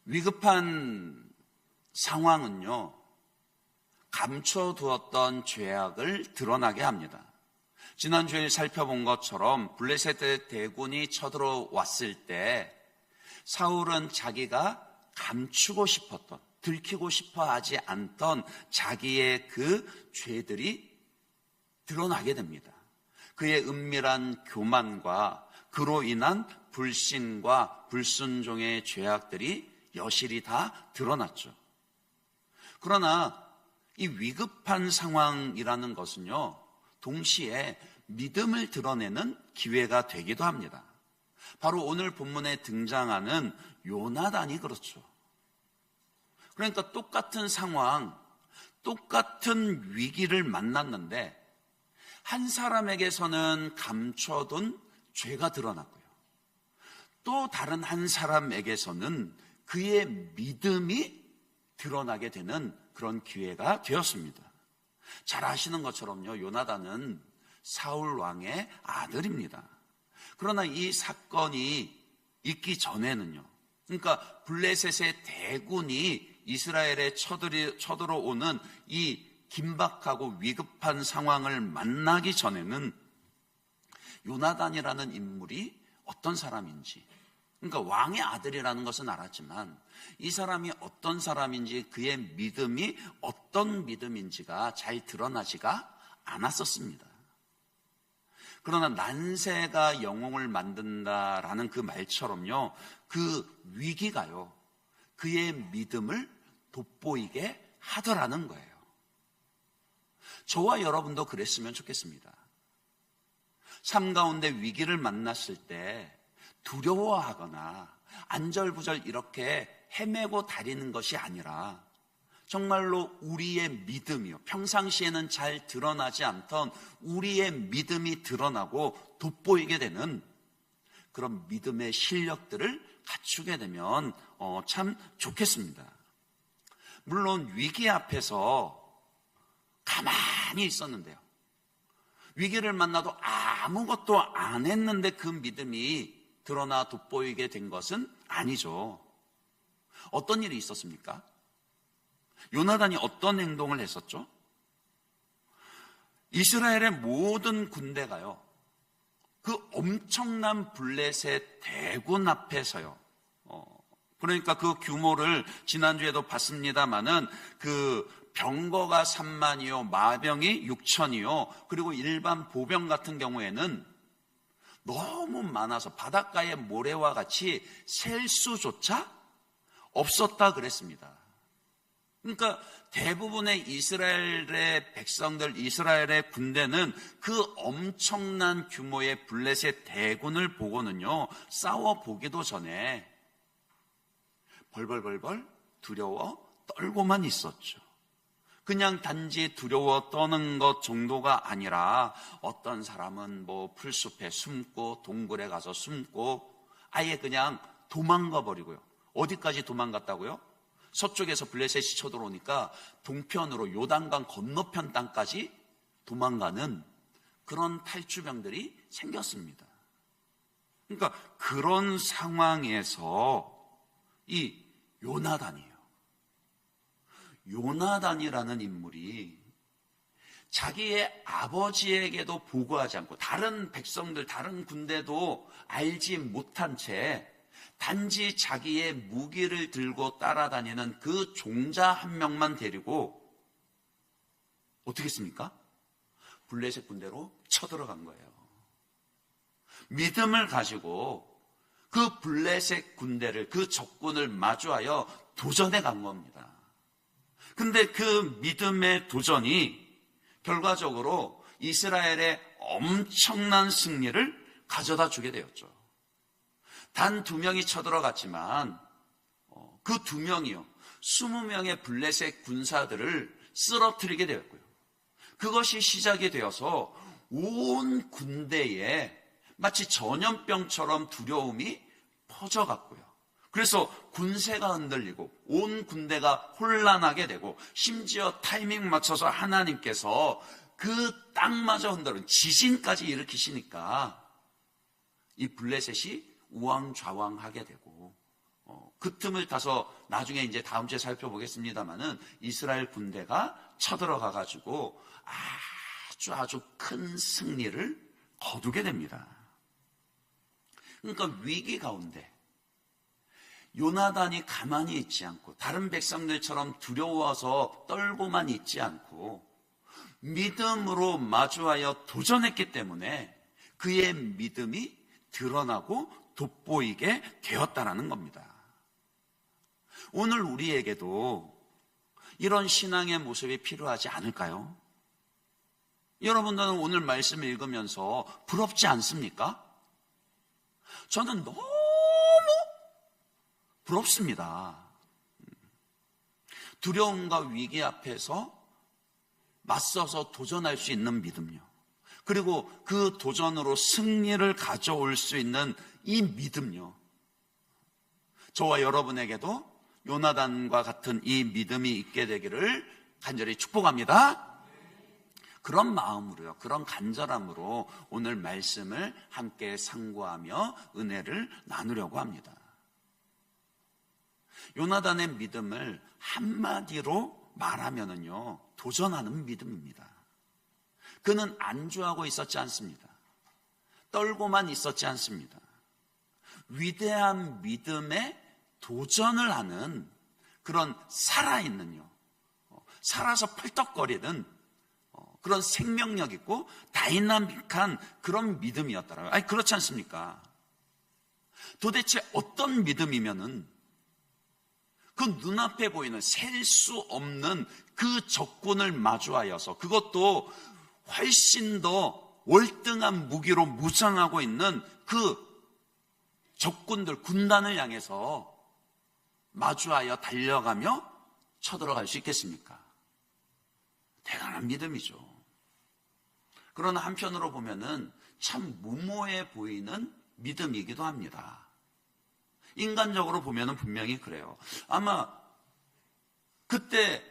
위급한 상황은요, 감춰두었던 죄악을 드러나게 합니다. 지난주에 살펴본 것처럼 블레셋 대군이 쳐들어왔을 때 사울은 자기가 감추고 싶었던, 들키고 싶어 하지 않던 자기의 그 죄들이 드러나게 됩니다. 그의 은밀한 교만과 그로 인한 불신과 불순종의 죄악들이 여실히 다 드러났죠. 그러나 이 위급한 상황이라는 것은요, 동시에 믿음을 드러내는 기회가 되기도 합니다. 바로 오늘 본문에 등장하는 요나단이 그렇죠. 그러니까 똑같은 상황, 똑같은 위기를 만났는데 한 사람에게서는 감춰둔 죄가 드러났고요, 또 다른 한 사람에게서는 그의 믿음이 드러나게 되는 그런 기회가 되었습니다. 잘 아시는 것처럼요, 요나단은 사울 왕의 아들입니다. 그러나 이 사건이 있기 전에는요, 그러니까 블레셋의 대군이 이스라엘에 쳐들어오는 이 긴박하고 위급한 상황을 만나기 전에는 요나단이라는 인물이 어떤 사람인지, 그러니까 왕의 아들이라는 것은 알았지만 이 사람이 어떤 사람인지, 그의 믿음이 어떤 믿음인지가 잘 드러나지가 않았었습니다. 그러나 난세가 영웅을 만든다라는 그 말처럼요, 그 위기가요, 그의 믿음을 돋보이게 하더라는 거예요. 저와 여러분도 그랬으면 좋겠습니다. 삶 가운데 위기를 만났을 때 두려워하거나 안절부절 이렇게 헤매고 다니는 것이 아니라 정말로 우리의 믿음이요, 평상시에는 잘 드러나지 않던 우리의 믿음이 드러나고 돋보이게 되는 그런 믿음의 실력들을 갖추게 되면 참 좋겠습니다. 물론 위기 앞에서 가만히 있었는데요, 위기를 만나도 아무것도 안 했는데 그 믿음이 드러나 돋보이게 된 것은 아니죠. 어떤 일이 있었습니까? 요나단이 어떤 행동을 했었죠? 이스라엘의 모든 군대가요, 그 엄청난 블레셋 대군 앞에서요, 그러니까 그 규모를 지난주에도 봤습니다마는 그 병거가 3만이요, 마병이 6천이요, 그리고 일반 보병 같은 경우에는 너무 많아서 바닷가의 모래와 같이 셀 수조차 없었다 그랬습니다. 그러니까 대부분의 이스라엘의 백성들, 이스라엘의 군대는 그 엄청난 규모의 블레셋 대군을 보고는요, 싸워보기도 전에 벌벌벌벌 두려워 떨고만 있었죠. 그냥 단지 두려워 떠는 것 정도가 아니라 어떤 사람은 뭐 풀숲에 숨고 동굴에 가서 숨고 아예 그냥 도망가 버리고요. 어디까지 도망갔다고요? 서쪽에서 블레셋이 쳐들어오니까 동편으로 요단강 건너편 땅까지 도망가는 그런 탈주병들이 생겼습니다. 그러니까 그런 상황에서 이 요나단이라는 인물이 자기의 아버지에게도 보고하지 않고 다른 백성들, 다른 군대도 알지 못한 채 단지 자기의 무기를 들고 따라다니는 그 종자 한 명만 데리고 어떻게 했습니까? 블레셋 군대로 쳐들어간 거예요. 믿음을 가지고 그 블레셋 군대를, 그 적군을 마주하여 도전해 간 겁니다. 근데 그 믿음의 도전이 결과적으로 이스라엘의 엄청난 승리를 가져다 주게 되었죠. 단 2명이 쳐들어갔지만 그 2명이요, 20명의 블레셋 군사들을 쓰러뜨리게 되었고요. 그것이 시작이 되어서 온 군대에 마치 전염병처럼 두려움이 퍼져갔고요. 그래서 군세가 흔들리고 온 군대가 혼란하게 되고, 심지어 타이밍 맞춰서 하나님께서 그 땅마저 흔들은 지진까지 일으키시니까 이 블레셋이 우왕좌왕하게 되고 그 틈을 타서 나중에 이제 다음 주에 살펴보겠습니다만은 이스라엘 군대가 쳐들어가 가지고 아주 큰 승리를 거두게 됩니다. 그러니까 위기 가운데 요나단이 가만히 있지 않고 다른 백성들처럼 두려워서 떨고만 있지 않고 믿음으로 마주하여 도전했기 때문에 그의 믿음이 드러나고 돋보이게 되었다라는 겁니다. 오늘 우리에게도 이런 신앙의 모습이 필요하지 않을까요? 여러분들은 오늘 말씀을 읽으면서 부럽지 않습니까? 저는 너무 부럽습니다. 두려움과 위기 앞에서 맞서서 도전할 수 있는 믿음요. 그리고 그 도전으로 승리를 가져올 수 있는 이 믿음요. 저와 여러분에게도 요나단과 같은 이 믿음이 있게 되기를 간절히 축복합니다. 그런 마음으로요, 그런 간절함으로 오늘 말씀을 함께 상고하며 은혜를 나누려고 합니다. 요나단의 믿음을 한마디로 말하면은요, 도전하는 믿음입니다. 그는 안주하고 있었지 않습니다. 떨고만 있었지 않습니다. 위대한 믿음에 도전을 하는 그런 살아있는요, 살아서 펄떡거리는 그런 생명력 있고 다이나믹한 그런 믿음이었더라고요. 아니, 그렇지 않습니까? 도대체 어떤 믿음이면은 그 눈앞에 보이는 셀 수 없는 그 적군을 마주하여서 그것도 훨씬 더 월등한 무기로 무장하고 있는 그 적군들, 군단을 향해서 마주하여 달려가며 쳐들어갈 수 있겠습니까? 대단한 믿음이죠. 그러나 한편으로 보면은 참 무모해 보이는 믿음이기도 합니다. 인간적으로 보면은 분명히 그래요. 아마 그때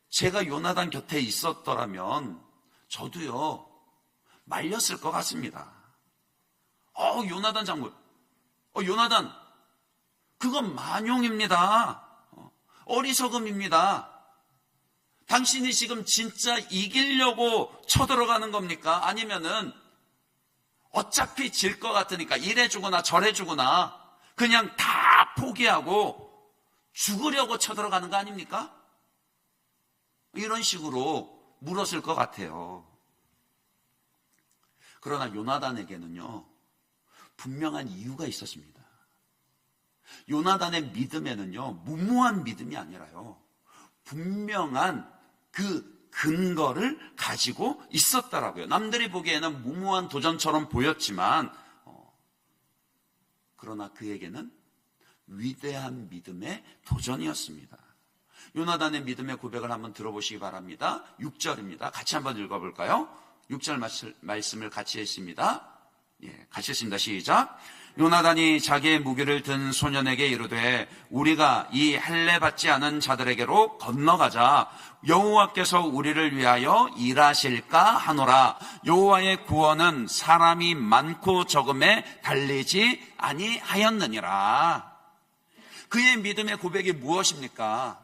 제가 요나단 곁에 있었더라면 저도요 말렸을 것 같습니다. 요나단 장군, 요나단, 그건 만용입니다. 어리석음입니다. 당신이 지금 진짜 이기려고 쳐들어가는 겁니까? 아니면은 어차피 질 것 같으니까 이래 주거나 저래 주거나 그냥 다 포기하고 죽으려고 쳐들어가는 거 아닙니까? 이런 식으로 물었을 것 같아요. 그러나 요나단에게는요, 분명한 이유가 있었습니다. 요나단의 믿음에는요, 무모한 믿음이 아니라요, 분명한 그 근거를 가지고 있었더라고요. 남들이 보기에는 무모한 도전처럼 보였지만 그러나 그에게는 위대한 믿음의 도전이었습니다. 요나단의 믿음의 고백을 한번 들어보시기 바랍니다. 6절입니다. 같이 한번 읽어볼까요? 6절 말씀을 같이 했습니다. 같이 했습니다. 시작. 요나단이 자기의 무기를 든 소년에게 이르되 우리가 이 할례 받지 않은 자들에게로 건너가자. 여호와께서 우리를 위하여 일하실까 하노라. 여호와의 구원은 사람이 많고 적음에 달리지 아니하였느니라. 그의 믿음의 고백이 무엇입니까?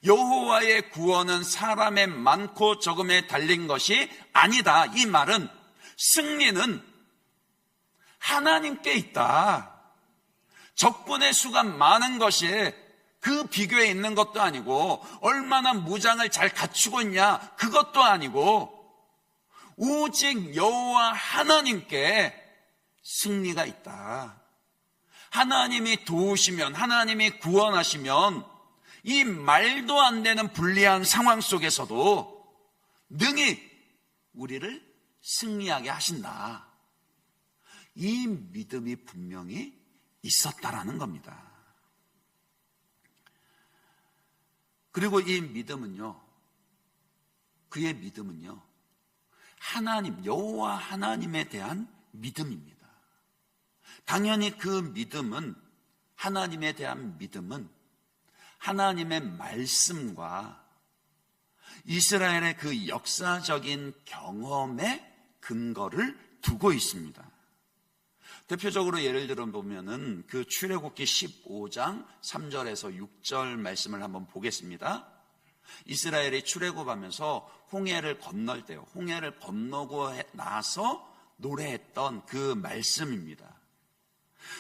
여호와의 구원은 사람의 많고 적음에 달린 것이 아니다. 이 말은 승리는 하나님께 있다. 적군의 수가 많은 것이 그 비교에 있는 것도 아니고 얼마나 무장을 잘 갖추고 있냐 그것도 아니고 오직 여호와 하나님께 승리가 있다. 하나님이 도우시면, 하나님이 구원하시면 이 말도 안 되는 불리한 상황 속에서도 능히 우리를 승리하게 하신다. 이 믿음이 분명히 있었다라는 겁니다. 그리고 이 믿음은요, 그의 믿음은요, 하나님, 여호와 하나님에 대한 믿음입니다. 당연히 그 믿음은, 하나님에 대한 믿음은 하나님의 말씀과 이스라엘의 그 역사적인 경험에 근거를 두고 있습니다. 대표적으로 예를 들어 보면은 그 출애굽기 15장 3절에서 6절 말씀을 한번 보겠습니다. 이스라엘이 출애굽하면서 홍해를 건널 때요. 홍해를 건너고 나서 노래했던 그 말씀입니다.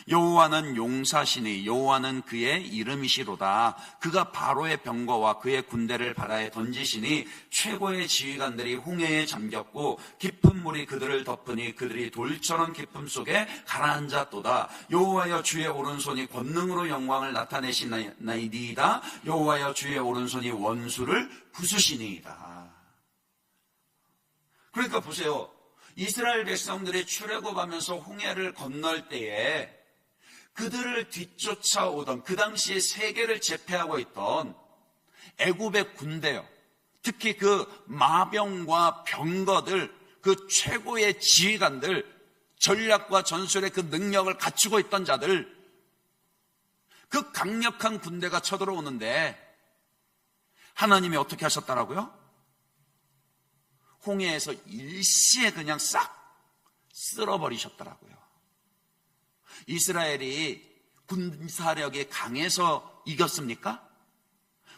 여호와는 용사시니 여호와는 그의 이름이시로다. 그가 바로의 병거와 그의 군대를 바다에 던지시니 최고의 지휘관들이 홍해에 잠겼고 깊은 물이 그들을 덮으니 그들이 돌처럼 깊음 속에 가라앉았도다. 여호와여 주의 오른손이 권능으로 영광을 나타내시나이다. 여호와여 주의 오른손이 원수를 부수시니이다. 그러니까 보세요. 이스라엘 백성들이 출애굽하면서 홍해를 건널 때에 그들을 뒤쫓아오던 그 당시에 세계를 제패하고 있던 애굽의 군대요. 특히 그 마병과 병거들, 그 최고의 지휘관들, 전략과 전술의 그 능력을 갖추고 있던 자들, 그 강력한 군대가 쳐들어오는데 하나님이 어떻게 하셨다라고요? 홍해에서 일시에 그냥 싹 쓸어버리셨더라고요. 이스라엘이 군사력이 강해서 이겼습니까?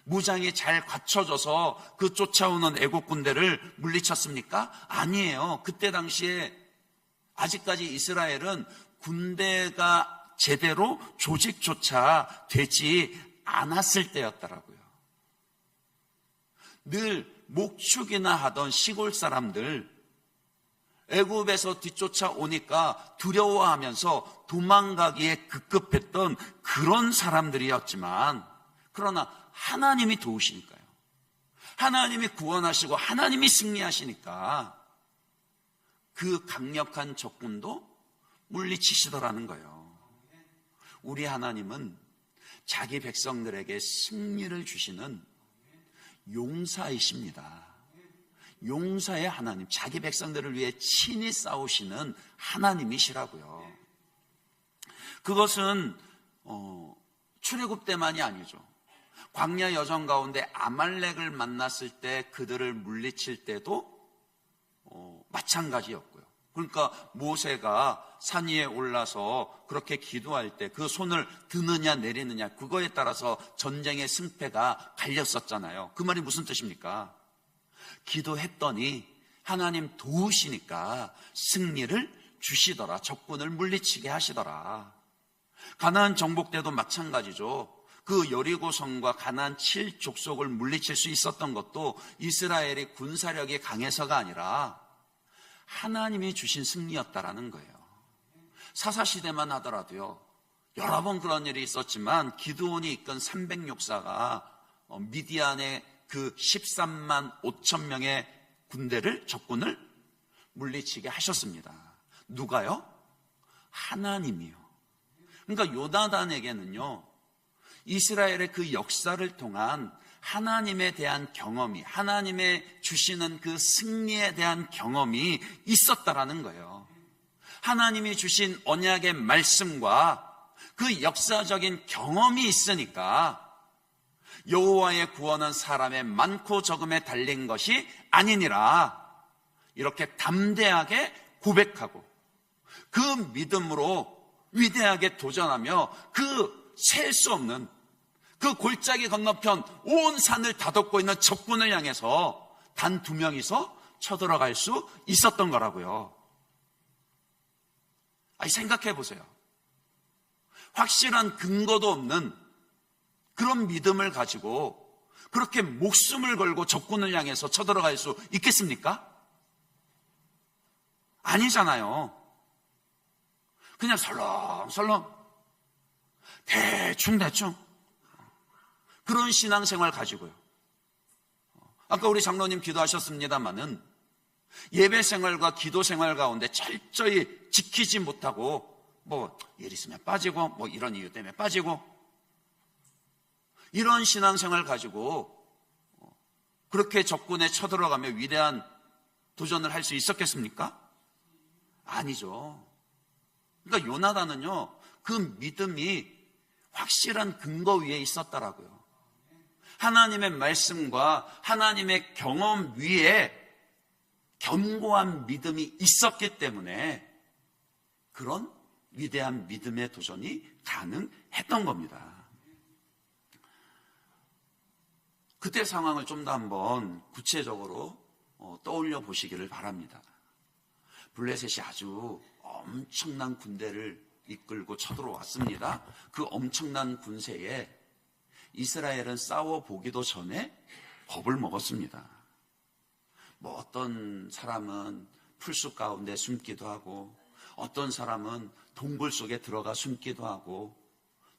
무장이 잘 갖춰져서 그 쫓아오는 애국 군대를 물리쳤습니까? 아니에요. 그때 당시에 아직까지 이스라엘은 군대가 제대로 조직조차 되지 않았을 때였더라고요. 늘 목축이나 하던 시골 사람들, 애굽에서 뒤쫓아오니까 두려워하면서 도망가기에 급급했던 그런 사람들이었지만, 그러나 하나님이 도우시니까요. 하나님이 구원하시고 하나님이 승리하시니까 그 강력한 적군도 물리치시더라는 거예요. 우리 하나님은 자기 백성들에게 승리를 주시는 용사이십니다. 용사의 하나님, 자기 백성들을 위해 친히 싸우시는 하나님이시라고요. 그것은 출애굽 때만이 아니죠. 광야 여정 가운데 아말렉을 만났을 때 그들을 물리칠 때도 마찬가지였고요. 그러니까 모세가 산 위에 올라서 그렇게 기도할 때 그 손을 드느냐 내리느냐 그거에 따라서 전쟁의 승패가 갈렸었잖아요. 그 말이 무슨 뜻입니까? 기도했더니 하나님 도우시니까 승리를 주시더라. 적군을 물리치게 하시더라. 가나안 정복 때도 마찬가지죠. 그 여리고성과 가나안 7족속을 물리칠 수 있었던 것도 이스라엘이 군사력이 강해서가 아니라 하나님이 주신 승리였다라는 거예요. 사사시대만 하더라도요, 여러 번 그런 일이 있었지만 기드온이 이끈 300용사가 미디안의 그 13만 5천 명의 군대를, 적군을 물리치게 하셨습니다. 누가요? 하나님이요. 그러니까 요나단에게는요, 이스라엘의 그 역사를 통한 하나님에 대한 경험이, 하나님의 주시는 그 승리에 대한 경험이 있었다라는 거예요. 하나님이 주신 언약의 말씀과 그 역사적인 경험이 있으니까 여호와의 구원은 사람의 많고 적음에 달린 것이 아니니라 이렇게 담대하게 고백하고 그 믿음으로 위대하게 도전하며 그 셀 수 없는 그 골짜기 건너편 온 산을 다덮고 있는 적군을 향해서 단 2명이서 쳐들어갈 수 있었던 거라고요. 아니, 생각해 보세요. 확실한 근거도 없는 그런 믿음을 가지고 그렇게 목숨을 걸고 적군을 향해서 쳐들어갈 수 있겠습니까? 아니잖아요. 그냥 설렁설렁 대충 그런 신앙생활 가지고요. 아까 우리 장로님 기도하셨습니다마는 예배생활과 기도생활 가운데 철저히 지키지 못하고 뭐 일 있으면 빠지고 뭐 이런 이유 때문에 빠지고 이런 신앙생활 가지고 그렇게 적군에 쳐들어가며 위대한 도전을 할 수 있었겠습니까? 아니죠. 그러니까 요나단은요, 그 믿음이 확실한 근거 위에 있었더라고요. 하나님의 말씀과 하나님의 경험 위에 견고한 믿음이 있었기 때문에 그런 위대한 믿음의 도전이 가능했던 겁니다. 그때 상황을 좀 더 한번 구체적으로 떠올려 보시기를 바랍니다. 블레셋이 아주 엄청난 군대를 이끌고 쳐들어왔습니다. 그 엄청난 군세에 이스라엘은 싸워보기도 전에 겁을 먹었습니다. 뭐 어떤 사람은 풀숲 가운데 숨기도 하고, 어떤 사람은 동굴 속에 들어가 숨기도 하고,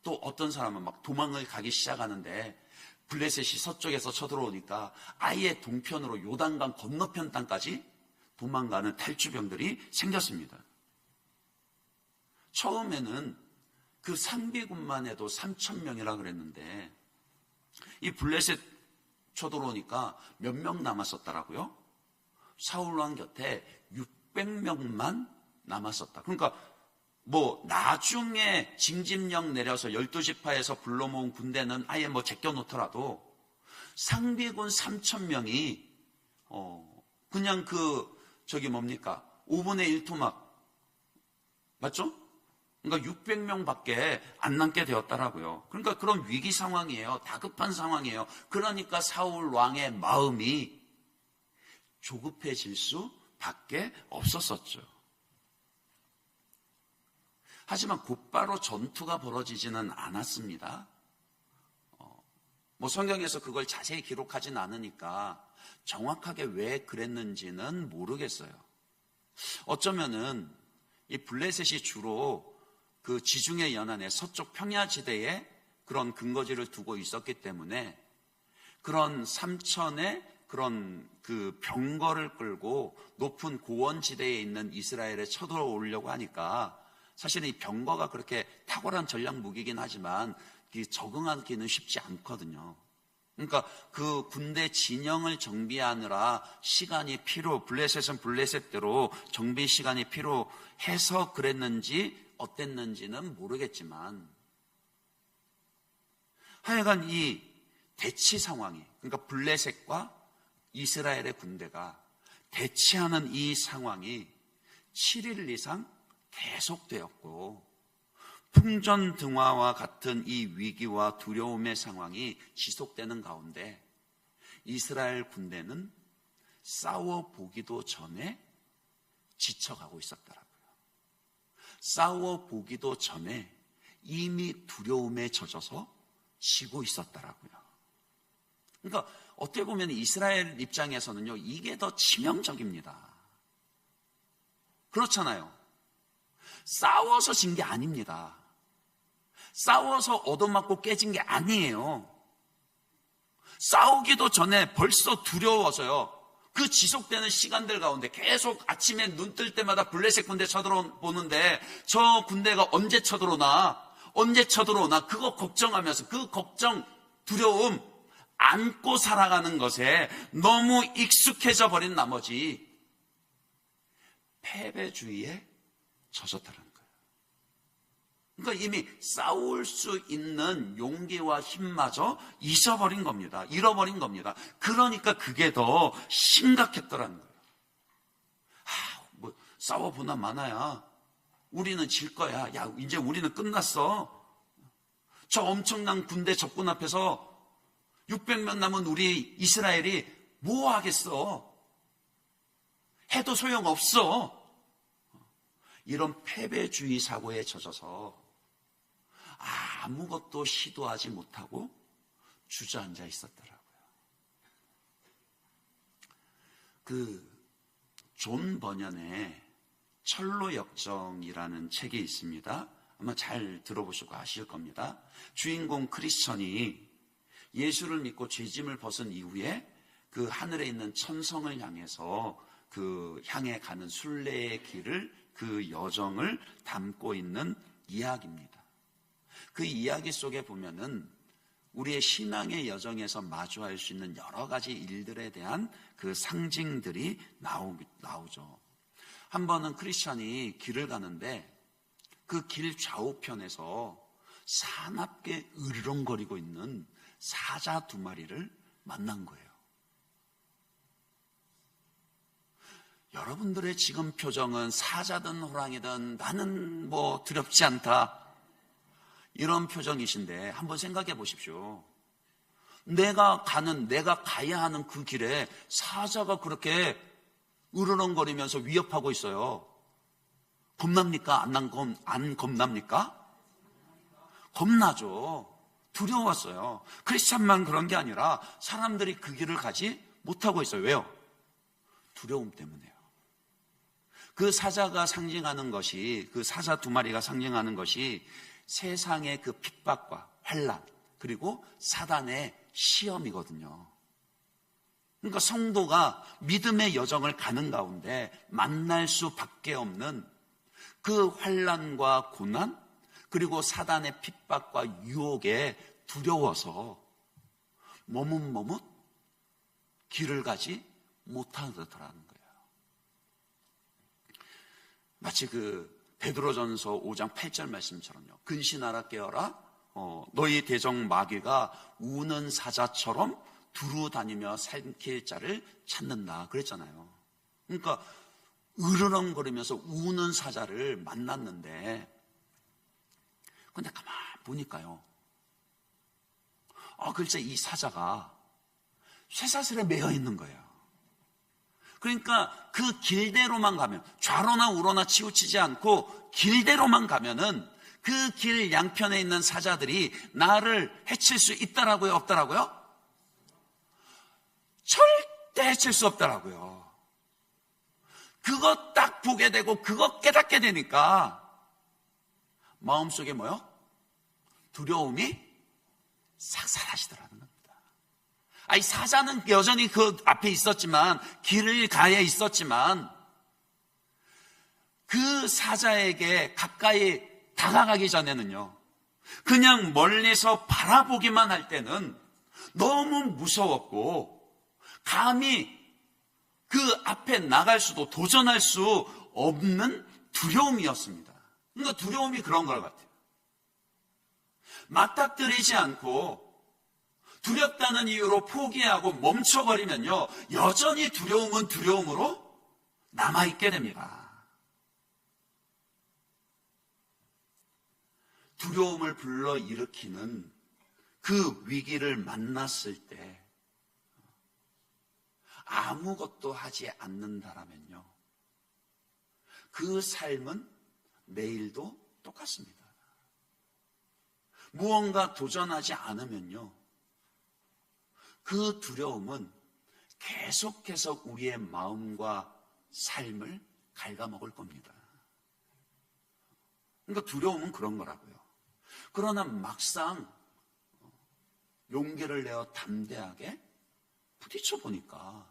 또 어떤 사람은 막 도망을 가기 시작하는데 블레셋이 서쪽에서 쳐들어오니까 아예 동편으로 요단강 건너편 땅까지 도망가는 탈주병들이 생겼습니다. 처음에는 그 상비군만 해도 3,000명이라 그랬는데 이 블레셋 쳐들어오니까 몇 명 남았었더라고요. 사울왕 곁에 600명만 남았었다. 그러니까 뭐 나중에 징집령 내려서 12지파에서 불러 모은 군대는 아예 뭐 제껴놓더라도 상비군 3,000명이 그냥 저기 뭡니까 5분의 1 토막 맞죠? 그러니까 600명밖에 안 남게 되었더라고요. 그러니까 그런 위기 상황이에요. 다급한 상황이에요. 그러니까 사울 왕의 마음이 조급해질 수밖에 없었었죠. 하지만 곧바로 전투가 벌어지지는 않았습니다. 뭐 성경에서 그걸 자세히 기록하진 않으니까 정확하게 왜 그랬는지는 모르겠어요. 어쩌면은 이 블레셋이 주로 그 지중해 연안의 서쪽 평야지대에 그런 근거지를 두고 있었기 때문에 그런 삼천의 그런 그 병거를 끌고 높은 고원지대에 있는 이스라엘에 쳐들어오려고 하니까 사실은 이 병거가 그렇게 탁월한 전략 무기긴 하지만 적응하기는 쉽지 않거든요. 그러니까 그 군대 진영을 정비하느라 시간이 블레셋은 블레셋대로 정비 시간이 필요해서 그랬는지 어땠는지는 모르겠지만 하여간 이 대치 상황이, 그러니까 블레셋과 이스라엘의 군대가 대치하는 이 상황이 7일 이상 계속되었고 풍전등화와 같은 이 위기와 두려움의 상황이 지속되는 가운데 이스라엘 군대는 싸워보기도 전에 지쳐가고 있었더라고요. 싸워보기도 전에 이미 두려움에 젖어서 지고 있었더라고요. 그러니까 어떻게 보면 이스라엘 입장에서는요, 이게 더 치명적입니다. 그렇잖아요. 싸워서 진 게 아닙니다. 싸워서 얻어맞고 깨진 게 아니에요. 싸우기도 전에 벌써 두려워서요. 그 지속되는 시간들 가운데 계속 아침에 눈 뜰 때마다 블레셋 군대 쳐들어오는데 저 군대가 언제 쳐들어오나 그거 걱정하면서 그 걱정, 두려움 안고 살아가는 것에 너무 익숙해져 버린 나머지 패배주의에 젖었다는 거예요. 그러니까 이미 싸울 수 있는 용기와 힘마저 잃어버린 겁니다. 그러니까 그게 더 심각했더라는 거예요. 뭐 싸워보나 마나야 우리는 질 거야. 야, 이제 우리는 끝났어. 저 엄청난 군대 적군 앞에서 600명 남은 우리 이스라엘이 뭐 하겠어? 해도 소용없어. 이런 패배주의 사고에 젖어서 아무것도 시도하지 못하고 주저앉아 있었더라고요. 존 버년의 철로역정이라는 책이 있습니다. 아마 잘 들어보시고 아실 겁니다. 주인공 크리스천이 예수를 믿고 죄짐을 벗은 이후에 그 하늘에 있는 천성을 향해서 향해 가는 순례의 길을, 그 여정을 담고 있는 이야기입니다. 그 이야기 속에 보면은 우리의 신앙의 여정에서 마주할 수 있는 여러 가지 일들에 대한 그 상징들이 나오죠. 한 번은 크리스찬이 길을 가는데 그 길 좌우편에서 사납게 으르렁거리고 있는 사자 2마리를 만난 거예요. 여러분들의 지금 표정은 사자든 호랑이든 나는 뭐 두렵지 않다, 이런 표정이신데 한번 생각해 보십시오. 내가 가야 하는 그 길에 사자가 그렇게 으르렁거리면서 위협하고 있어요. 겁납니까? 안 겁납니까? 겁나죠. 두려웠어요. 크리스찬만 그런 게 아니라 사람들이 그 길을 가지 못하고 있어요. 왜요? 두려움 때문에요. 그 사자가 상징하는 것이, 그 사자 두 마리가 상징하는 것이 세상의 그 핍박과 환난, 그리고 사단의 시험이거든요. 그러니까 성도가 믿음의 여정을 가는 가운데 만날 수밖에 없는 그 환난과 고난, 그리고 사단의 핍박과 유혹에 두려워서 머뭇머뭇 길을 가지 못하더라는 거예요. 마치 그 베드로전서 5장 8절 말씀처럼요. 근신하라 깨어라, 너희 대적 마귀가 우는 사자처럼 두루 다니며 삼킬 자를 찾는다 그랬잖아요. 그러니까 으르렁거리면서 우는 사자를 만났는데, 근데 가만 보니까요, 글쎄 이 사자가 쇠사슬에 매여 있는 거예요. 그러니까 그 길대로만 가면, 좌로나 우로나 치우치지 않고 길대로만 가면은 그 길 양편에 있는 사자들이 나를 해칠 수 있다라고요, 없다라고요? 절대 해칠 수 없다라고요. 그거 딱 보게 되고 그거 깨닫게 되니까 마음속에 뭐요? 두려움이 싹 사라지더라는 겁니다. 이 사자는 여전히 그 앞에 있었지만, 길을 가에 있었지만, 그 사자에게 가까이 다가가기 전에는요, 그냥 멀리서 바라보기만 할 때는 너무 무서웠고, 감히 그 앞에 나갈 수도, 도전할 수 없는 두려움이었습니다. 그러니까 두려움이 그런 것 같아요. 맞닥뜨리지 않고 두렵다는 이유로 포기하고 멈춰버리면요, 여전히 두려움은 두려움으로 남아있게 됩니다. 두려움을 불러일으키는 그 위기를 만났을 때 아무것도 하지 않는다라면요, 그 삶은 내일도 똑같습니다. 무언가 도전하지 않으면요, 그 두려움은 계속해서 우리의 마음과 삶을 갉아먹을 겁니다. 그러니까 두려움은 그런 거라고요. 그러나 막상 용기를 내어 담대하게 부딪혀 보니까,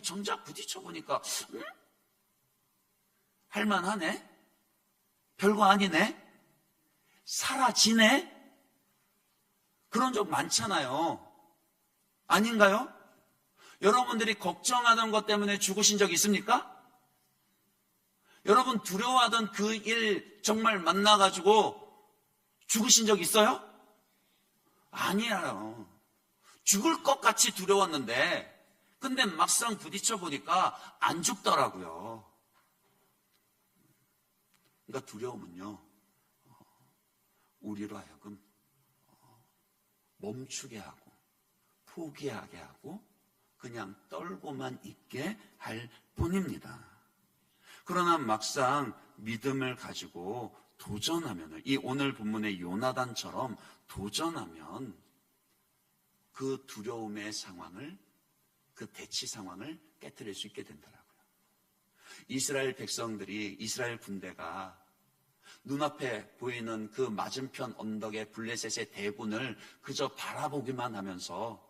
정작 부딪혀 보니까 할만하네? 별거 아니네? 사라지네? 그런 적 많잖아요. 아닌가요? 여러분들이 걱정하던 것 때문에 죽으신 적 있습니까? 여러분 두려워하던 그 일 정말 만나가지고 죽으신 적 있어요? 아니에요. 죽을 것 같이 두려웠는데, 근데 막상 부딪혀 보니까 안 죽더라고요. 그러니까 두려움은요, 우리로 하여금 멈추게 하고 포기하게 하고 그냥 떨고만 있게 할 뿐입니다. 그러나 막상 믿음을 가지고 도전하면, 이 오늘 본문의 요나단처럼 도전하면 그 두려움의 상황을, 그 대치 상황을 깨트릴 수 있게 된다라고요. 이스라엘 백성들이, 이스라엘 군대가 눈앞에 보이는 그 맞은편 언덕의 블레셋의 대군을 그저 바라보기만 하면서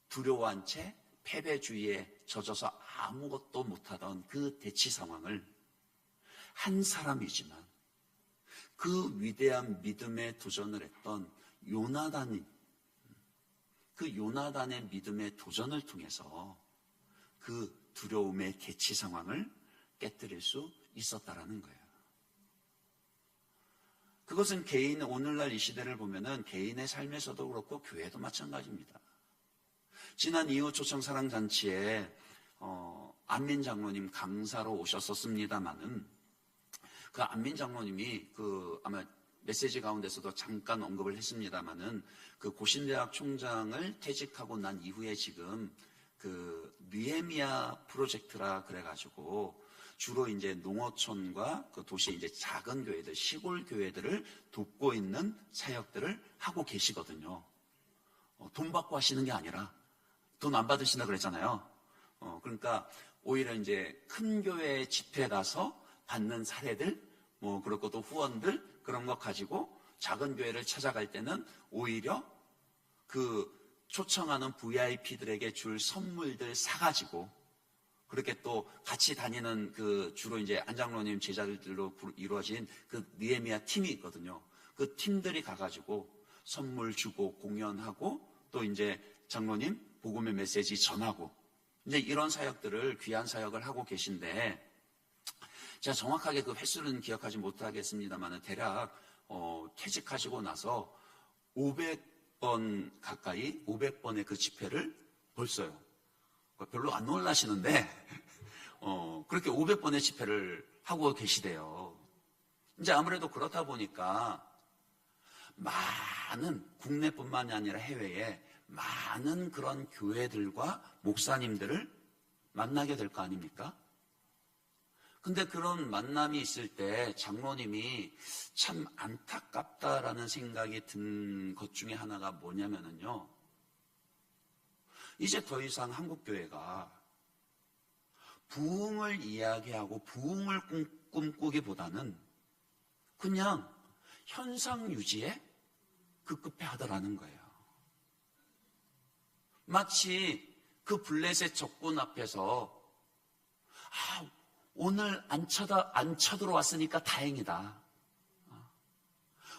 두려워한 채 패배주의에 젖어서 아무것도 못하던 그 대치 상황을 한 사람이지만 그 위대한 믿음에 도전을 했던 요나단이, 그 요나단의 믿음의 도전을 통해서 그 두려움의 대치 상황을 깨뜨릴 수 있었다라는 거예요. 그것은 개인, 오늘날 이 시대를 보면은 개인의 삶에서도 그렇고 교회도 마찬가지입니다. 지난 이웃 초청 사랑잔치에 안민 장로님 강사로 오셨었습니다마는 그 안민 장로님이 아마 메시지 가운데서도 잠깐 언급을 했습니다마는 그 고신대학 총장을 퇴직하고 난 이후에 지금 그 느헤미야 프로젝트라 그래가지고 주로 이제 농어촌과 그 도시 이제 작은 교회들, 시골 교회들을 돕고 있는 사역들을 하고 계시거든요. 돈 받고 하시는 게 아니라 돈 안 받으신다 그랬잖아요. 그러니까 오히려 이제 큰 교회 집회 가서 받는 사례들, 그리고 또 후원들 그런 거 가지고 작은 교회를 찾아갈 때는 오히려 그 초청하는 VIP들에게 줄 선물들 사가지고 그렇게 또 같이 다니는 그 주로 이제 안장로님 제자들로 이루어진 그 느헤미야 팀이 있거든요. 그 팀들이 가가지고 선물 주고 공연하고 또 이제 장로님 복음의 메시지 전하고 이제 이런 사역들을 귀한 사역을 하고 계신데 제가 정확하게 그 횟수는 기억하지 못하겠습니다만 대략 퇴직하시고 나서 500번 가까이 500번의 그 집회를 벌써요. 별로 안 놀라시는데 그렇게 500번의 집회를 하고 계시대요. 이제 아무래도 그렇다 보니까 많은 국내뿐만이 아니라 해외에 많은 그런 교회들과 목사님들을 만나게 될 거 아닙니까? 근데 그런 만남이 있을 때 장로님이 참 안타깝다라는 생각이 든 것 중에 하나가 뭐냐면요. 이제 더 이상 한국교회가 부흥을 이야기하고 부흥을 꿈꾸기보다는 그냥 현상 유지에 급급해 하더라는 거예요. 마치 그 블레셋 적군 앞에서 오늘 안 쳐들어왔으니까 다행이다.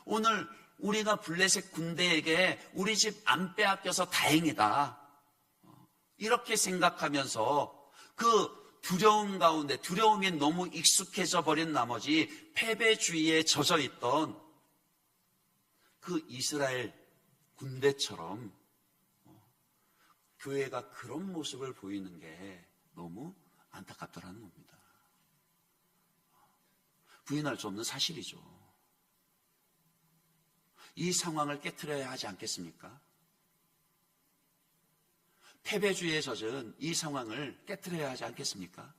오늘 우리가 블레셋 군대에게 우리 집 안 빼앗겨서 다행이다. 이렇게 생각하면서 그 두려움 가운데 두려움이 너무 익숙해져 버린 나머지 패배주의에 젖어 있던 그 이스라엘 군대처럼 교회가 그런 모습을 보이는 게 너무 안타깝더라는 겁니다. 부인할 수 없는 사실이죠. 이 상황을 깨트려야 하지 않겠습니까? 패배주의에 젖은 이 상황을 깨트려야 하지 않겠습니까?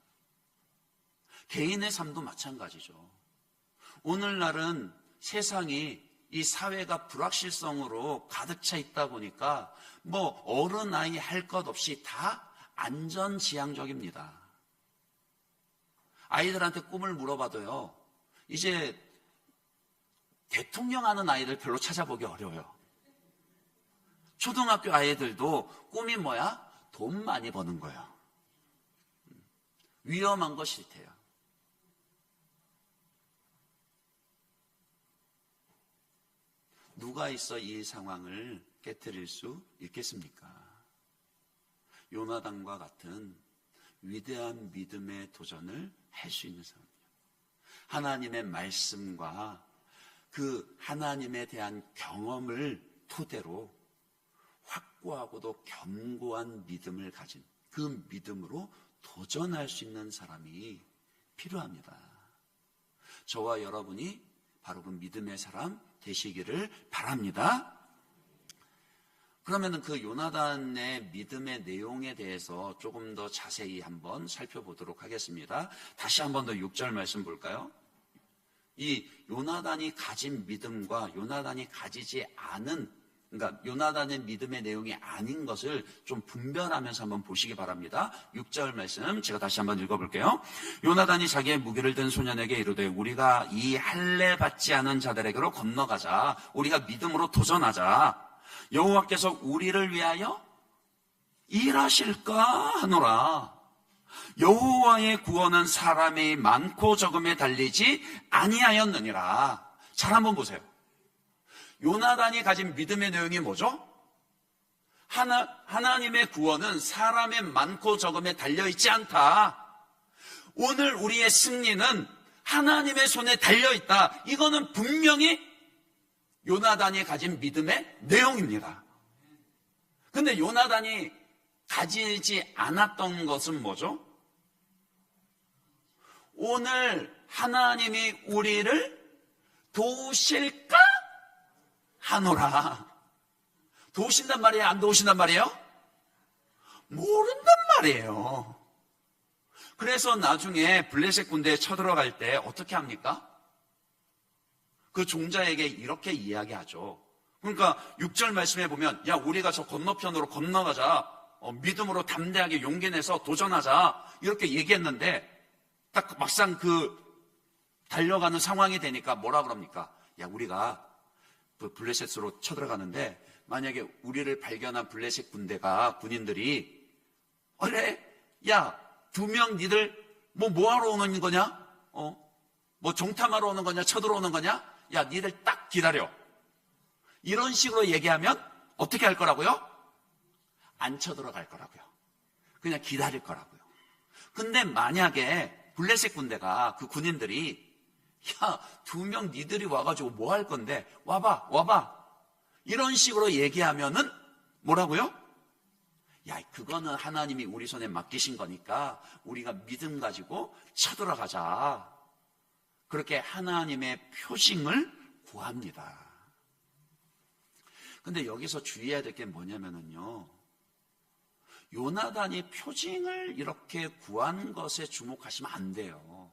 개인의 삶도 마찬가지죠. 오늘날은 세상이 이 사회가 불확실성으로 가득 차 있다 보니까 어른 아이 할 것 없이 다 안전지향적입니다. 아이들한테 꿈을 물어봐도요. 이제 대통령 하는 아이들 별로 찾아보기 어려워요. 초등학교 아이들도 꿈이 뭐야? 돈 많이 버는 거예요. 위험한 거 싫대요. 누가 있어 이 상황을 깨트릴 수 있겠습니까? 요나단과 같은 위대한 믿음의 도전을 할 수 있는 사람이에요. 하나님의 말씀과 그 하나님에 대한 경험을 토대로 확고하고도 견고한 믿음을 가진 그 믿음으로 도전할 수 있는 사람이 필요합니다. 저와 여러분이 바로 그 믿음의 사람 되시기를 바랍니다. 그러면 그 요나단의 믿음의 내용에 대해서 조금 더 자세히 한번 살펴보도록 하겠습니다. 다시 한번 더 6절 말씀 볼까요? 이 요나단이 가진 믿음과 요나단이 가지지 않은, 그러니까 요나단의 믿음의 내용이 아닌 것을 좀 분별하면서 한번 보시기 바랍니다. 6절 말씀 제가 다시 한번 읽어볼게요. 요나단이 자기의 무기를 든 소년에게 이르되 우리가 이 할례 받지 않은 자들에게로 건너가자. 우리가 믿음으로 도전하자. 여호와께서 우리를 위하여 일하실까 하노라. 여호와의 구원은 사람의 많고 적음에 달리지 아니하였느니라. 잘 한번 보세요. 요나단이 가진 믿음의 내용이 뭐죠? 하나님의 구원은 사람의 많고 적음에 달려있지 않다. 오늘 우리의 승리는 하나님의 손에 달려있다. 이거는 분명히 요나단이 가진 믿음의 내용입니다. 근데 요나단이 가지지 않았던 것은 뭐죠? 오늘 하나님이 우리를 도우실까 하노라. 도우신단 말이에요? 안 도우신단 말이에요? 모른단 말이에요. 그래서 나중에 블레셋 군대에 쳐들어갈 때 어떻게 합니까? 그 종자에게 이렇게 이야기하죠. 그러니까 6절 말씀해 보면, 야, 우리가 저 건너편으로 건너가자. 믿음으로 담대하게 용기 내서 도전하자. 이렇게 얘기했는데 딱 막상 그 달려가는 상황이 되니까 뭐라 그럽니까? 야, 우리가 그 블레셋으로 쳐들어가는데 만약에 우리를 발견한 블레셋 군인들이 그래? 야, 2명 니들 뭐하러 오는 거냐? 뭐 정탐하러 오는 거냐? 쳐들어오는 거냐? 야, 니들 딱 기다려. 이런 식으로 얘기하면 어떻게 할 거라고요? 안 쳐들어갈 거라고요. 그냥 기다릴 거라고요. 근데 만약에 블레셋 군대가 그 군인들이 야, 2명 니들이 와가지고 뭐 할 건데 와봐 이런 식으로 얘기하면은 뭐라고요? 야, 그거는 하나님이 우리 손에 맡기신 거니까 우리가 믿음 가지고 쳐들어가자. 그렇게 하나님의 표징을 구합니다. 근데 여기서 주의해야 될 게 뭐냐면요, 요나단이 표징을 이렇게 구하는 것에 주목하시면 안 돼요.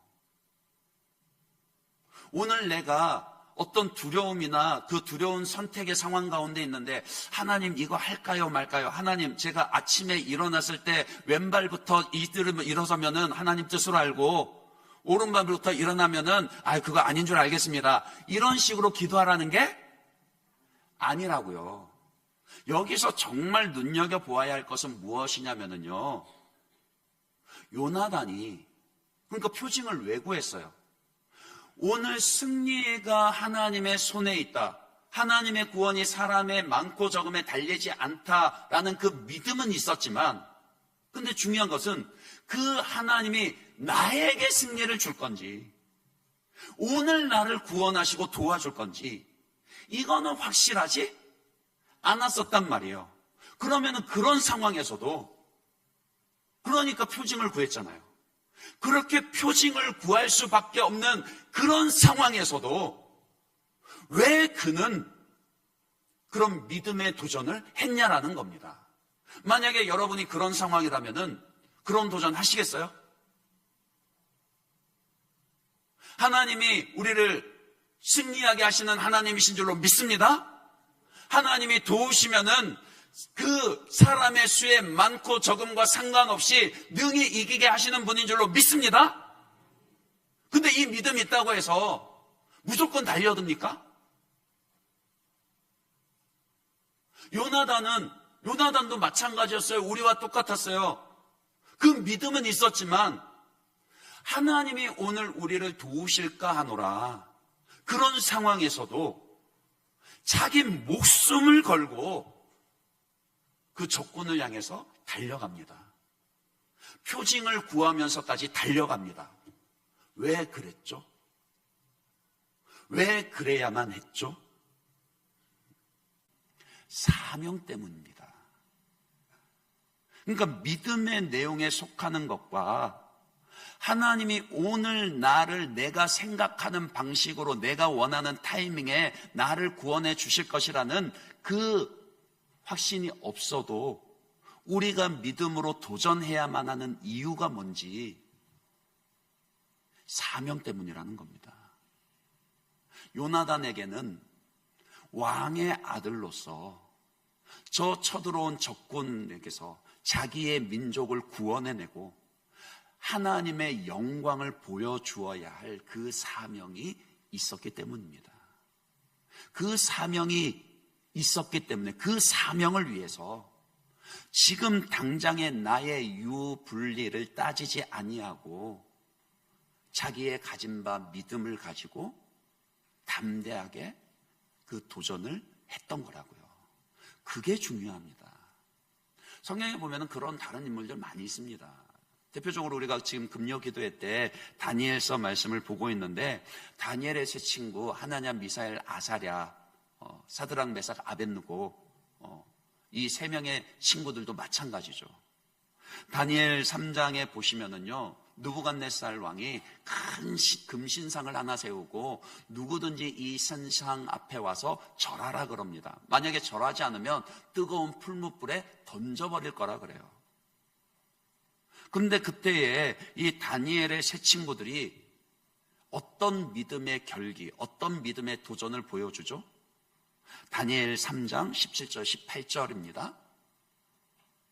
오늘 내가 어떤 두려움이나 그 두려운 선택의 상황 가운데 있는데 하나님 이거 할까요 말까요? 하나님 제가 아침에 일어났을 때 왼발부터 일어서면은 하나님 뜻으로 알고 오른발부터 일어나면은 그거 아닌 줄 알겠습니다. 이런 식으로 기도하라는 게 아니라고요. 여기서 정말 눈여겨보아야 할 것은 무엇이냐면요, 요나단이 그러니까 표징을 왜 구했어요? 오늘 승리가 하나님의 손에 있다. 하나님의 구원이 사람의 많고 적음에 달리지 않다라는 그 믿음은 있었지만, 근데 중요한 것은 그 하나님이 나에게 승리를 줄 건지, 오늘 나를 구원하시고 도와줄 건지, 이거는 확실하지 않았었단 말이에요. 그러면은 그런 상황에서도, 그러니까 표징을 구했잖아요. 그렇게 표징을 구할 수밖에 없는 그런 상황에서도 왜 그는 그런 믿음의 도전을 했냐라는 겁니다. 만약에 여러분이 그런 상황이라면은 그런 도전 하시겠어요? 하나님이 우리를 승리하게 하시는 하나님이신 줄로 믿습니다. 하나님이 도우시면은 그 사람의 수에 많고 적음과 상관없이 능히 이기게 하시는 분인 줄로 믿습니다. 근데 이 믿음이 있다고 해서 무조건 달려듭니까? 요나단도 마찬가지였어요. 우리와 똑같았어요. 그 믿음은 있었지만 하나님이 오늘 우리를 도우실까 하노라. 그런 상황에서도 자기 목숨을 걸고 그 적군을 향해서 달려갑니다. 표징을 구하면서까지 달려갑니다. 왜 그랬죠? 왜 그래야만 했죠? 사명 때문입니다. 그러니까 믿음의 내용에 속하는 것과 하나님이 오늘 나를 내가 생각하는 방식으로 내가 원하는 타이밍에 나를 구원해 주실 것이라는 그 확신이 없어도 우리가 믿음으로 도전해야만 하는 이유가 뭔지, 사명 때문이라는 겁니다. 요나단에게는 왕의 아들로서 저 쳐들어온 적군에게서 자기의 민족을 구원해내고 하나님의 영광을 보여주어야 할 그 사명이 있었기 때문입니다. 그 사명이 있었기 때문에 그 사명을 위해서 지금 당장의 나의 유불리를 따지지 아니하고 자기의 가진 바 믿음을 가지고 담대하게 그 도전을 했던 거라고요. 그게 중요합니다. 성경에 보면 그런 다른 인물들 많이 있습니다. 대표적으로 우리가 지금 금요 기도회 때 다니엘서 말씀을 보고 있는데, 다니엘의 세 친구 하나냐, 미사엘, 아사랴, 사드락, 메삭, 아벳느고, 이 세 명의 친구들도 마찬가지죠. 다니엘 3장에 보시면은요, 느부갓네살 왕이 큰 금신상을 하나 세우고 누구든지 이 신상 앞에 와서 절하라 그럽니다. 만약에 절하지 않으면 뜨거운 풀무불에 던져버릴 거라 그래요. 그런데 그때에 이 다니엘의 세 친구들이 어떤 믿음의 결기, 어떤 믿음의 도전을 보여주죠? 다니엘 3장 17절 18절입니다.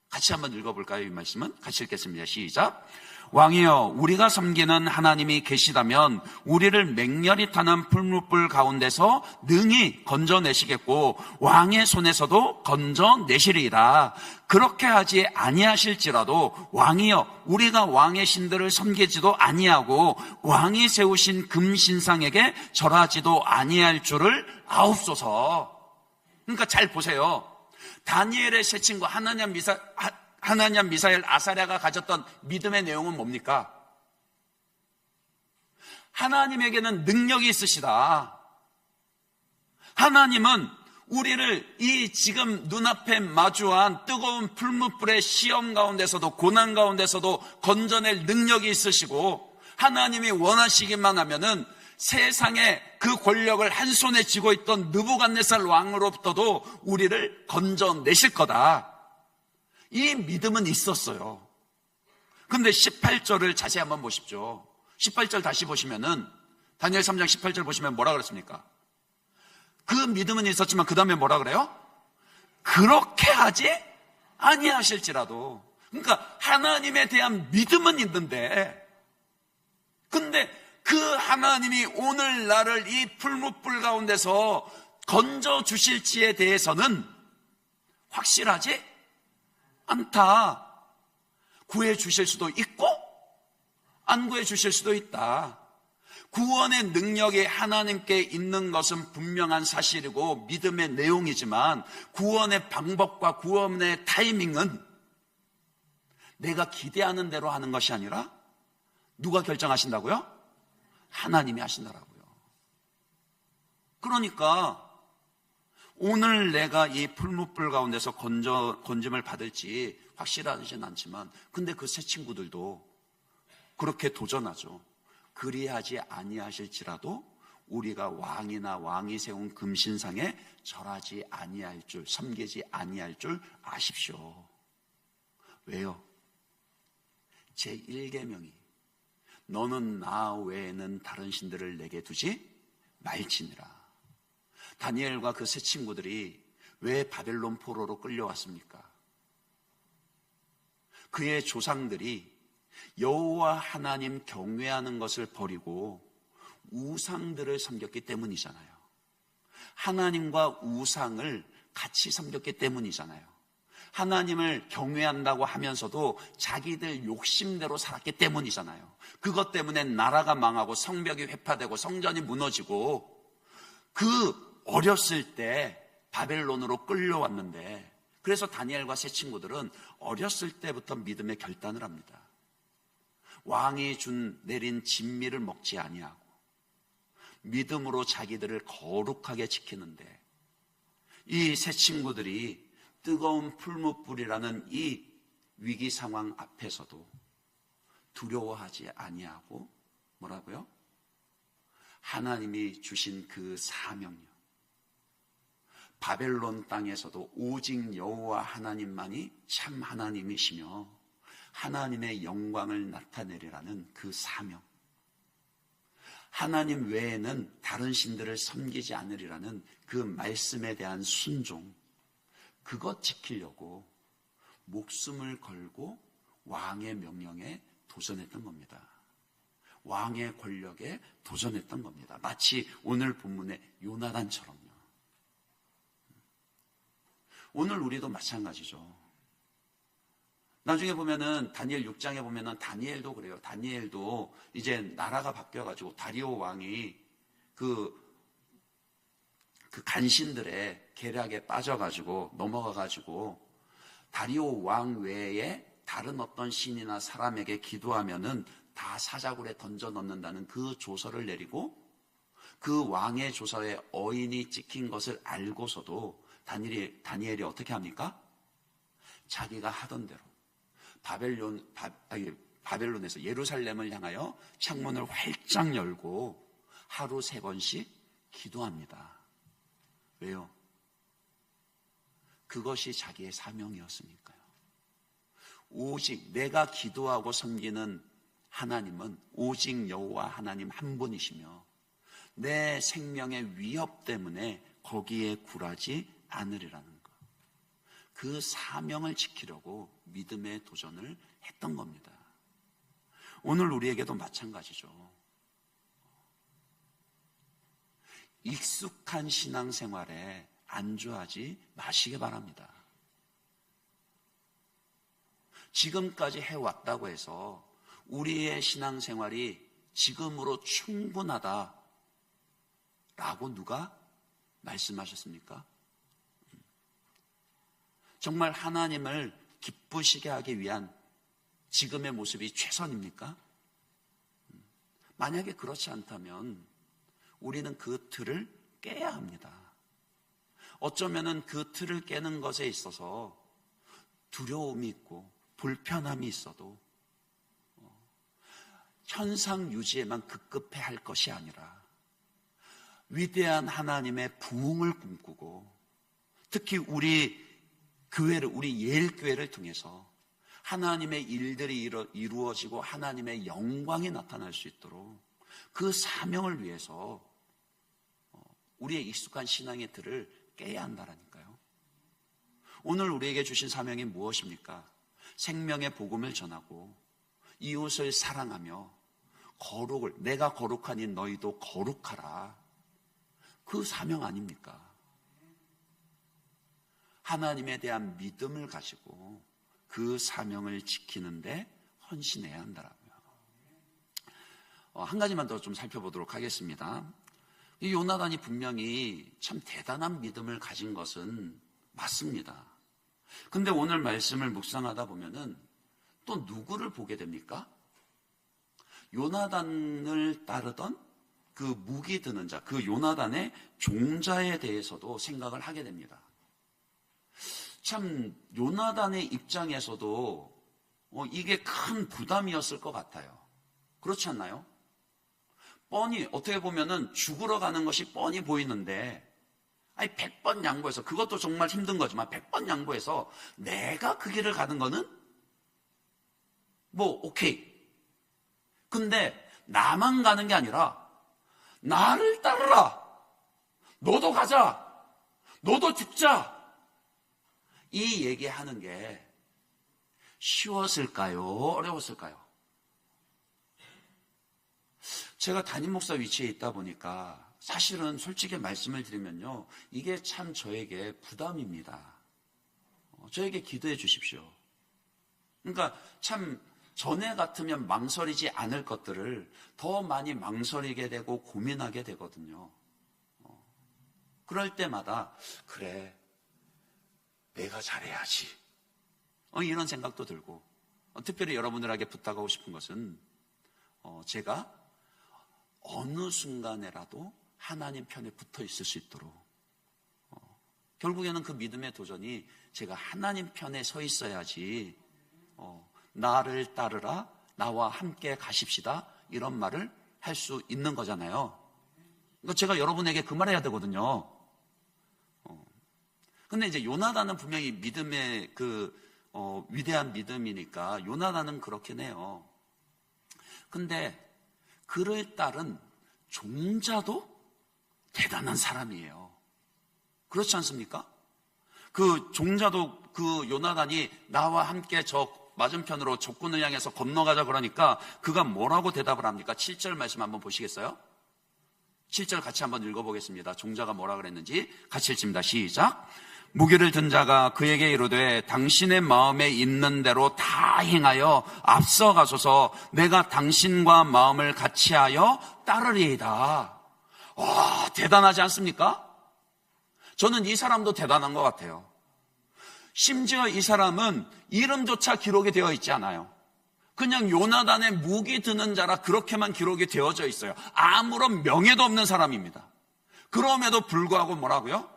같이 한번 읽어볼까요? 이 말씀은 같이 읽겠습니다. 시작. 왕이여, 우리가 섬기는 하나님이 계시다면 우리를 맹렬히 타는 풀무불 가운데서 능히 건져내시겠고 왕의 손에서도 건져내시리이다. 그렇게 하지 아니하실지라도 왕이여, 우리가 왕의 신들을 섬기지도 아니하고 왕이 세우신 금신상에게 절하지도 아니할 줄을 아옵소서. 그러니까 잘 보세요. 다니엘의 세 친구 하나냐, 미사엘, 아사랴가 가졌던 믿음의 내용은 뭡니까? 하나님에게는 능력이 있으시다. 하나님은 우리를 이 지금 눈앞에 마주한 뜨거운 풀무불의 시험 가운데서도 고난 가운데서도 건져낼 능력이 있으시고, 하나님이 원하시기만 하면은 세상의 그 권력을 한 손에 쥐고 있던 느부갓네살 왕으로부터도 우리를 건져내실 거다. 이 믿음은 있었어요. 그런데 18절을 자세히 한번 보십시오. 18절 다시 보시면은 다니엘 3장 18절 보시면 뭐라 그랬습니까? 그 믿음은 있었지만 그 다음에 뭐라 그래요? 그렇게 하지 아니하실지라도. 그러니까 하나님에 대한 믿음은 있는데, 근데 그 하나님이 오늘 나를 이 풀무불 가운데서 건져주실지에 대해서는 확실하지 않다. 구해주실 수도 있고 안 구해주실 수도 있다. 구원의 능력이 하나님께 있는 것은 분명한 사실이고 믿음의 내용이지만 구원의 방법과 구원의 타이밍은 내가 기대하는 대로 하는 것이 아니라 누가 결정하신다고요? 하나님이 하신다라고요. 그러니까 오늘 내가 이 풀무불 가운데서 건짐을 받을지 확실하지는 않지만, 근데 그 세 친구들도 그렇게 도전하죠. 그리하지 아니하실지라도 우리가 왕이나 왕이 세운 금신상에 절하지 아니할 줄, 섬기지 아니할 줄 아십시오. 왜요? 제1계명이 너는 나 외에는 다른 신들을 내게 두지 말지니라. 다니엘과 그 세 친구들이 왜 바벨론 포로로 끌려왔습니까? 그의 조상들이 여호와 하나님 경외하는 것을 버리고 우상들을 섬겼기 때문이잖아요. 하나님과 우상을 같이 섬겼기 때문이잖아요. 하나님을 경외한다고 하면서도 자기들 욕심대로 살았기 때문이잖아요. 그것 때문에 나라가 망하고 성벽이 회파되고 성전이 무너지고, 그 어렸을 때 바벨론으로 끌려왔는데, 그래서 다니엘과 세 친구들은 어렸을 때부터 믿음의 결단을 합니다. 왕이 내린 진미를 먹지 아니하고 믿음으로 자기들을 거룩하게 지키는데, 이 세 친구들이 뜨거운 풀무불이라는 이 위기 상황 앞에서도 두려워하지 아니하고 뭐라고요? 하나님이 주신 그 사명이요, 바벨론 땅에서도 오직 여호와 하나님만이 참 하나님이시며 하나님의 영광을 나타내리라는 그 사명, 하나님 외에는 다른 신들을 섬기지 않으리라는 그 말씀에 대한 순종, 그것 지키려고 목숨을 걸고 왕의 명령에 도전했던 겁니다. 왕의 권력에 도전했던 겁니다. 마치 오늘 본문의 요나단처럼요. 오늘 우리도 마찬가지죠. 나중에 보면은 다니엘 6장에 보면은 다니엘도 그래요. 다니엘도 이제 나라가 바뀌어가지고 다리오 왕이 그 간신들의 계략에 빠져가지고 넘어가가지고 다리오 왕 외에 다른 어떤 신이나 사람에게 기도하면은 다 사자굴에 던져 넣는다는 그 조서를 내리고, 그 왕의 조서에 어인이 찍힌 것을 알고서도 다니엘이 어떻게 합니까? 자기가 하던 대로 바벨론에서 예루살렘을 향하여 창문을 활짝 열고 하루 3번씩 기도합니다. 왜요? 그것이 자기의 사명이었으니까요. 오직 내가 기도하고 섬기는 하나님은 오직 여호와 하나님 한 분이시며 내 생명의 위협 때문에 거기에 굴하지 않으리라는 것. 그 사명을 지키려고 믿음의 도전을 했던 겁니다. 오늘 우리에게도 마찬가지죠. 익숙한 신앙생활에 안주하지 마시기 바랍니다. 지금까지 해왔다고 해서 우리의 신앙생활이 지금으로 충분하다라고 누가 말씀하셨습니까? 정말 하나님을 기쁘시게 하기 위한 지금의 모습이 최선입니까? 만약에 그렇지 않다면 우리는 그 틀을 깨야 합니다. 어쩌면은 그 틀을 깨는 것에 있어서 두려움이 있고 불편함이 있어도 현상 유지에만 급급해 할 것이 아니라 위대한 하나님의 부흥을 꿈꾸고 특히 우리 교회를, 우리 예일교회를 통해서 하나님의 일들이 이루어지고 하나님의 영광이 나타날 수 있도록 그 사명을 위해서 우리의 익숙한 신앙의 틀을 깨야 한다라니까요. 오늘 우리에게 주신 사명이 무엇입니까? 생명의 복음을 전하고 이웃을 사랑하며 거룩을, 내가 거룩하니 너희도 거룩하라. 그 사명 아닙니까? 하나님에 대한 믿음을 가지고 그 사명을 지키는데 헌신해야 한다라고요. 한 가지만 더 좀 살펴보도록 하겠습니다. 이 요나단이 분명히 참 대단한 믿음을 가진 것은 맞습니다. 근데 오늘 말씀을 묵상하다 보면은 또 누구를 보게 됩니까? 요나단을 따르던 그 무기 드는 자, 그 요나단의 종자에 대해서도 생각을 하게 됩니다. 참 요나단의 입장에서도 이게 큰 부담이었을 것 같아요. 그렇지 않나요? 뻔히 어떻게 보면은 죽으러 가는 것이 뻔히 보이는데 100번 양보해서, 그것도 정말 힘든 거지만 100번 양보해서 내가 그 길을 가는 거는 뭐 오케이. 근데 나만 가는 게 아니라 나를 따르라. 너도 가자. 너도 죽자. 이 얘기하는 게 쉬웠을까요? 어려웠을까요? 제가 담임 목사 위치에 있다 보니까 사실은 솔직히 말씀을 드리면요, 이게 참 저에게 부담입니다. 저에게 기도해 주십시오. 그러니까 참 전에 같으면 망설이지 않을 것들을 더 많이 망설이게 되고 고민하게 되거든요. 그럴 때마다 그래, 내가 잘해야지, 이런 생각도 들고, 특별히 여러분들에게 부탁하고 싶은 것은 제가 어느 순간에라도 하나님 편에 붙어 있을 수 있도록, 결국에는 그 믿음의 도전이 제가 하나님 편에 서 있어야지 나를 따르라, 나와 함께 가십시다, 이런 말을 할 수 있는 거잖아요. 그러니까 제가 여러분에게 그 말 해야 되거든요. 근데 이제 요나단은 분명히 믿음의 위대한 믿음이니까 요나단은 그렇긴 해요. 근데 그를 따른 종자도 대단한 사람이에요. 그렇지 않습니까? 그 종자도, 그 요나단이 나와 함께 저 맞은편으로 적군을 향해서 건너가자 그러니까 그가 뭐라고 대답을 합니까? 7절 말씀 한번 보시겠어요? 7절 같이 한번 읽어보겠습니다. 종자가 뭐라 그랬는지 같이 읽습니다. 시작. 무기를 든 자가 그에게 이르되 당신의 마음에 있는 대로 다 행하여 앞서가소서 내가 당신과 마음을 같이하여 따르리이다. 와, 대단하지 않습니까? 저는 이 사람도 대단한 것 같아요. 심지어 이 사람은 이름조차 기록이 되어 있지 않아요. 그냥 요나단의 무기 드는 자라 그렇게만 기록이 되어져 있어요. 아무런 명예도 없는 사람입니다. 그럼에도 불구하고 뭐라고요?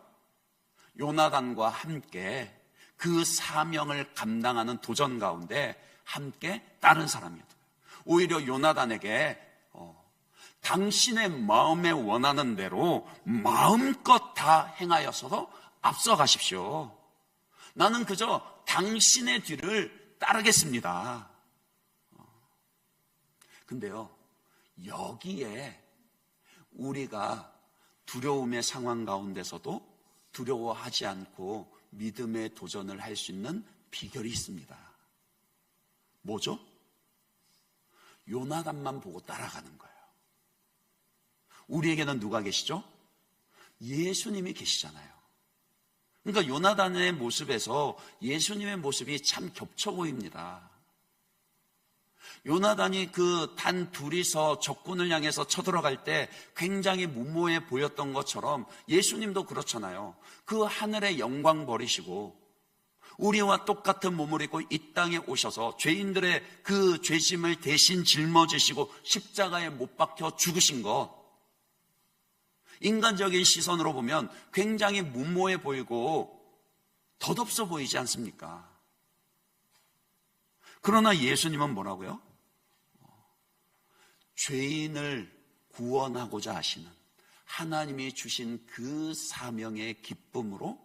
요나단과 함께 그 사명을 감당하는 도전 가운데 함께 따른 사람이었다. 오히려 요나단에게 당신의 마음에 원하는 대로 마음껏 다 행하여서도 앞서가십시오. 나는 그저 당신의 뒤를 따르겠습니다. 근데요, 여기에 우리가 두려움의 상황 가운데서도 두려워하지 않고 믿음의 도전을 할 수 있는 비결이 있습니다. 뭐죠? 요나단만 보고 따라가는 거예요. 우리에게는 누가 계시죠? 예수님이 계시잖아요. 그러니까 요나단의 모습에서 예수님의 모습이 참 겹쳐 보입니다. 요나단이 그 단 둘이서 적군을 향해서 쳐들어갈 때 굉장히 무모해 보였던 것처럼 예수님도 그렇잖아요. 그 하늘의 영광 버리시고 우리와 똑같은 몸을 입고 이 땅에 오셔서 죄인들의 그 죄짐을 대신 짊어지시고 십자가에 못 박혀 죽으신 것, 인간적인 시선으로 보면 굉장히 무모해 보이고 덧없어 보이지 않습니까? 그러나 예수님은 뭐라고요? 죄인을 구원하고자 하시는 하나님이 주신 그 사명의 기쁨으로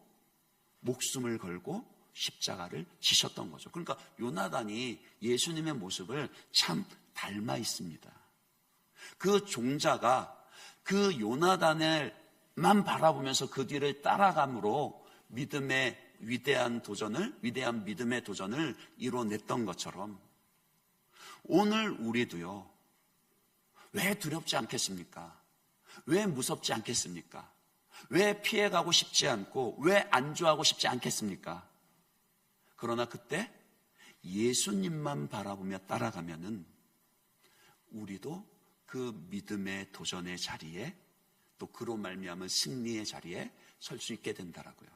목숨을 걸고 십자가를 지셨던 거죠. 그러니까 요나단이 예수님의 모습을 참 닮아 있습니다. 그 종자가 그 요나단을만 바라보면서 그 뒤를 따라감으로 믿음의 위대한 믿음의 도전을 이뤄냈던 것처럼 오늘 우리도요, 왜 두렵지 않겠습니까? 왜 무섭지 않겠습니까? 왜 피해가고 싶지 않고 왜 안주하고 싶지 않겠습니까? 그러나 그때 예수님만 바라보며 따라가면은 우리도 그 믿음의 도전의 자리에, 또 그로 말미암은 승리의 자리에 설 수 있게 된다라고요.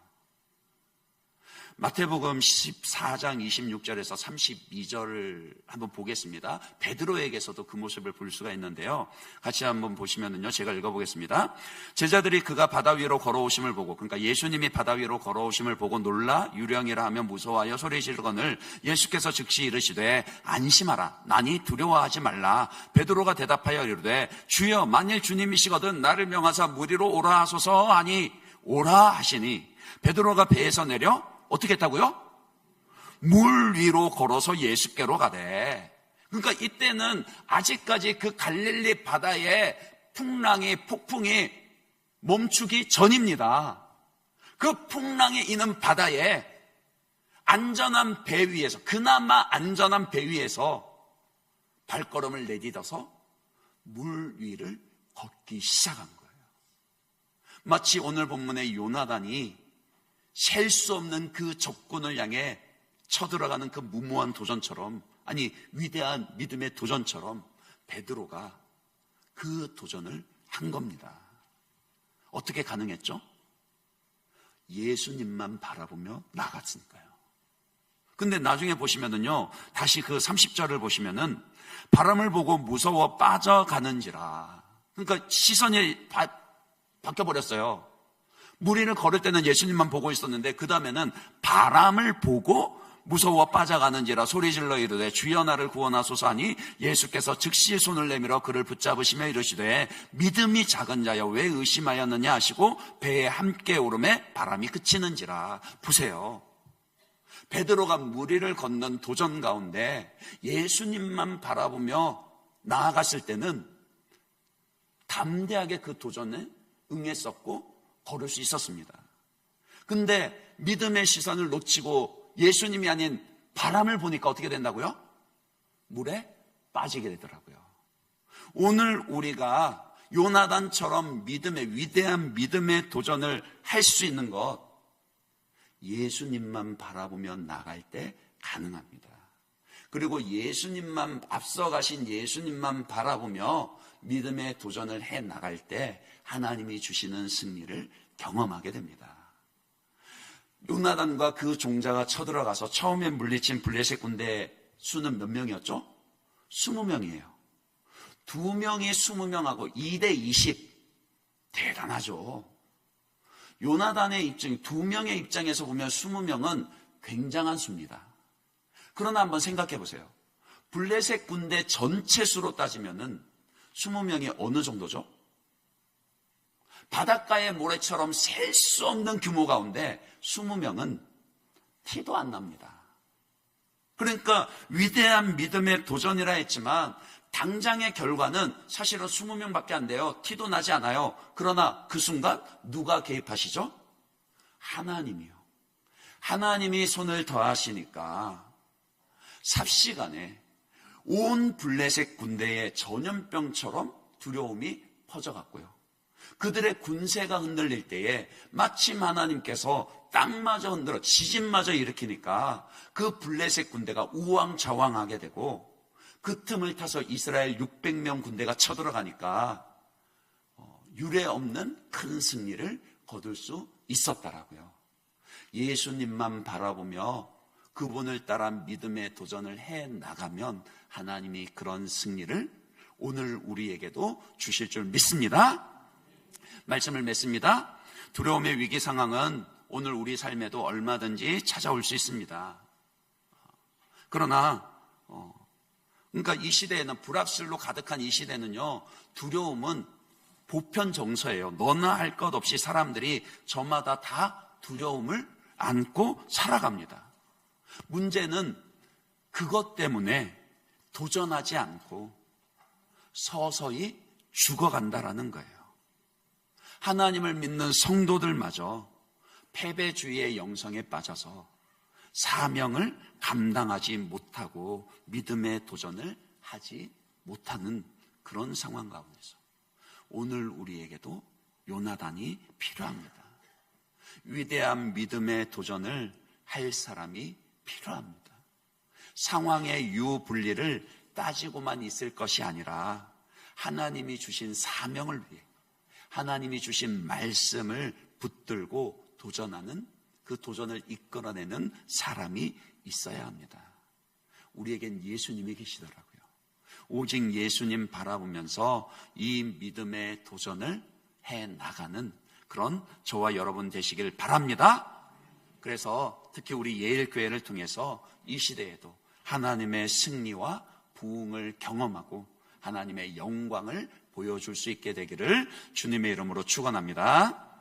마태복음 14장 26절에서 32절을 한번 보겠습니다. 베드로에게서도 그 모습을 볼 수가 있는데요. 같이 한번 보시면은요, 제가 읽어보겠습니다. 제자들이 그가 바다 위로 걸어오심을 보고, 그러니까 예수님이 바다 위로 걸어오심을 보고 놀라 유령이라 하며 무서워하여 소리 지르거늘 예수께서 즉시 이르시되 안심하라, 나니 두려워하지 말라. 베드로가 대답하여 이르되 주여, 만일 주님이시거든 나를 명하사 물 위로 오라 하소서 하니 오라 하시니 베드로가 배에서 내려 어떻게 했다고요? 물 위로 걸어서 예수께로 가되. 그러니까 이때는 아직까지 그 갈릴리 바다의 폭풍이 멈추기 전입니다. 그 풍랑이 있는 바다에 안전한 배 위에서, 그나마 안전한 배 위에서 발걸음을 내딛어서 물 위를 걷기 시작한 거예요. 마치 오늘 본문의 요나단이 셀 수 없는 그 적군을 향해 쳐들어가는 그 무모한 도전처럼, 아니 위대한 믿음의 도전처럼 베드로가 그 도전을 한 겁니다. 어떻게 가능했죠? 예수님만 바라보며 나갔으니까요. 근데 나중에 보시면은요, 다시 그 30절을 보시면은 바람을 보고 무서워 빠져가는지라. 그러니까 시선이 바뀌어버렸어요. 물 위를 걸을 때는 예수님만 보고 있었는데 그 다음에는 바람을 보고 무서워 빠져가는지라 소리질러 이르되 주여 나를 구원하소서 하니 예수께서 즉시 손을 내밀어 그를 붙잡으시며 이르시되 믿음이 작은 자여 왜 의심하였느냐 하시고 배에 함께 오름에 바람이 그치는지라. 보세요, 베드로가 물 위를 걷는 도전 가운데 예수님만 바라보며 나아갔을 때는 담대하게 그 도전에 응했었고 걸을 수 있었습니다. 근데 믿음의 시선을 놓치고 예수님이 아닌 바람을 보니까 어떻게 된다고요? 물에 빠지게 되더라고요. 오늘 우리가 요나단처럼 위대한 믿음의 도전을 할 수 있는 것, 예수님만 바라보며 나갈 때 가능합니다. 그리고 앞서가신 예수님만 바라보며 믿음의 도전을 해 나갈 때 하나님이 주시는 승리를 경험하게 됩니다. 요나단과 그 종자가 쳐들어가서 처음에 물리친 블레셋 군대 수는 몇 명이었죠? 20명이에요. 2명이 20명하고 2대 20. 대단하죠. 요나단의 입장, 2명의 입장에서 보면 20명은 굉장한 수입니다. 그러나 한번 생각해 보세요. 블레셋 군대 전체 수로 따지면은 20명이 어느 정도죠? 바닷가의 모래처럼 셀 수 없는 규모 가운데 20명은 티도 안 납니다. 그러니까 위대한 믿음의 도전이라 했지만 당장의 결과는 사실은 20명밖에 안 돼요. 티도 나지 않아요. 그러나 그 순간 누가 개입하시죠? 하나님이요. 하나님이 손을 더하시니까 삽시간에 온 블레셋 군대의 전염병처럼 두려움이 퍼져갔고요. 그들의 군세가 흔들릴 때에 마침 하나님께서 땅마저 흔들어 지진마저 일으키니까 그 블레셋 군대가 우왕좌왕하게 되고 그 틈을 타서 이스라엘 600명 군대가 쳐들어가니까 유례 없는 큰 승리를 거둘 수 있었다라고요. 예수님만 바라보며 그분을 따라 믿음의 도전을 해 나가면 하나님이 그런 승리를 오늘 우리에게도 주실 줄 믿습니다. 말씀을 맺습니다. 두려움의 위기 상황은 오늘 우리 삶에도 얼마든지 찾아올 수 있습니다. 그러나 그러니까 이 시대에는 불확실로 가득한 이 시대는요, 두려움은 보편 정서예요. 너나 할 것 없이 사람들이 저마다 다 두려움을 안고 살아갑니다. 문제는 그것 때문에 도전하지 않고 서서히 죽어간다라는 거예요. 하나님을 믿는 성도들마저 패배주의의 영성에 빠져서 사명을 감당하지 못하고 믿음의 도전을 하지 못하는 그런 상황 가운데서 오늘 우리에게도 요나단이 필요합니다. 위대한 믿음의 도전을 할 사람이 필요합니다. 상황의 유불리를 따지고만 있을 것이 아니라 하나님이 주신 사명을 위해 하나님이 주신 말씀을 붙들고 도전하는 그 도전을 이끌어내는 사람이 있어야 합니다. 우리에겐 예수님이 계시더라고요. 오직 예수님 바라보면서 이 믿음의 도전을 해 나가는 그런 저와 여러분 되시길 바랍니다. 그래서 특히 우리 예일교회를 통해서 이 시대에도 하나님의 승리와 부흥을 경험하고 하나님의 영광을 보여줄 수 있게 되기를 주님의 이름으로 축원합니다.